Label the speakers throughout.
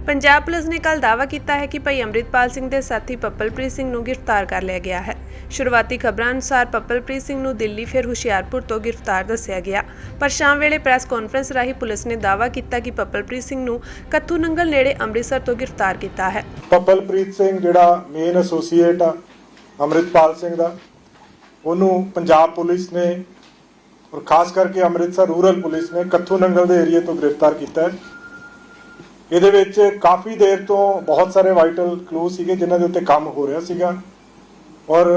Speaker 1: Punjab police ने कल दावा किया है कि भाई अमृतपाल सिंह के साथी पप्पलप्रीत सिंह नूं गिरफ्तार कर लिया गया है। शुरुआती खबरों अनुसार पप्पलप्रीत सिंह नूं दिल्ली फिर हुशियारपुर तो गिरफ्तार दस्सिया गया, पर शाम वेले प्रैस कॉन्फ्रेंस राही पुलिस ने दावा किया कि पप्पलप्रीत सिंह नूं कत्थू नंगल नेड़े अमृतसर तो गिरफ्तार किया है।
Speaker 2: पप्पलप्रीत सिंह जिहड़ा मेन एसोसीएट आ अमृतपाल सिंह दा, ਉਹਨੂੰ पंजाब पुलिस ने और खास करके अमृतसर रूरल पुलिस ने कत्थू नंगल ਦੇ ਏਰੀਏ ਤੋਂ गिरफ्तार किया है। ਇਹਦੇ ਵਿੱਚ ਕਾਫੀ ਦੇਰ ਤੋਂ ਬਹੁਤ ਸਾਰੇ ਵਾਈਟਲ ਕਲੂ ਸੀਗੇ ਜਿਨ੍ਹਾਂ ਦੇ ਉੱਤੇ ਕੰਮ ਹੋ ਰਿਹਾ ਸੀਗਾ और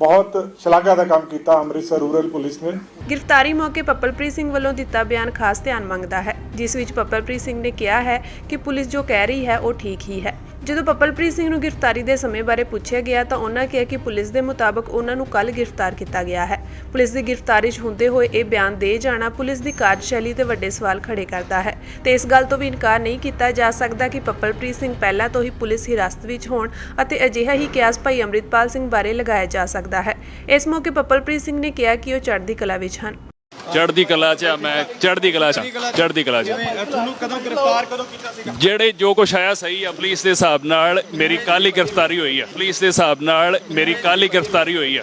Speaker 2: बहुत शलाघा का काम किया अमृतसर रूरल पुलिस ने।
Speaker 1: गिरफ्तारी मौके पप्पलप्रीत सिंह वालों दिता बयान खास ध्यान मंगता है, जिस विच पप्पलप्रीत सिंह ने कहा है कि पुलिस जो कह रही है वो ठीक ही है। ਜਦੋਂ ਪੱਪਲਪ੍ਰੀਤ ਸਿੰਘ ਨੂੰ गिरफ्तारी के समय बारे पूछा गया तो उन्होंने कहा कि पुलिस के मुताबिक उन्होंने कल गिरफ्तार किया गया है। पुलिस की गिरफ्तारी होंदे हुए यह बयान दे जाना पुलिस की कार्यशैली ते वड्डे सवाल खड़े करता है तो इस गल तो भी इनकार नहीं किया जा सकता कि पप्पलप्रीत सिंह पहला तो ही पुलिस हिरासत में होण अते अजिहा ही कियास भाई अमृतपाल सिंह बारे लगाया जा सकता है। इस मौके पप्पलप्रीत सिंह ने कहा कि वह चढ़दी कला विच हन।
Speaker 3: चढ़दी कला च मैं चढ़दी कला ਜਿਹੜੇ ਜੋ ਕੁਛ ਆਇਆ ਸਹੀ ਆ। ਪੁਲਿਸ ਦੇ ਹਿਸਾਬ ਨਾਲ ਮੇਰੀ ਕੱਲ ਹੀ ਗ੍ਰਿਫਤਾਰੀ ਹੋਈ ਆ। ਪੁਲਿਸ ਦੇ ਹਿਸਾਬ ਨਾਲ ਮੇਰੀ ਕੱਲ ਹੀ ਗ੍ਰਿਫਤਾਰੀ ਹੋਈ ਆ।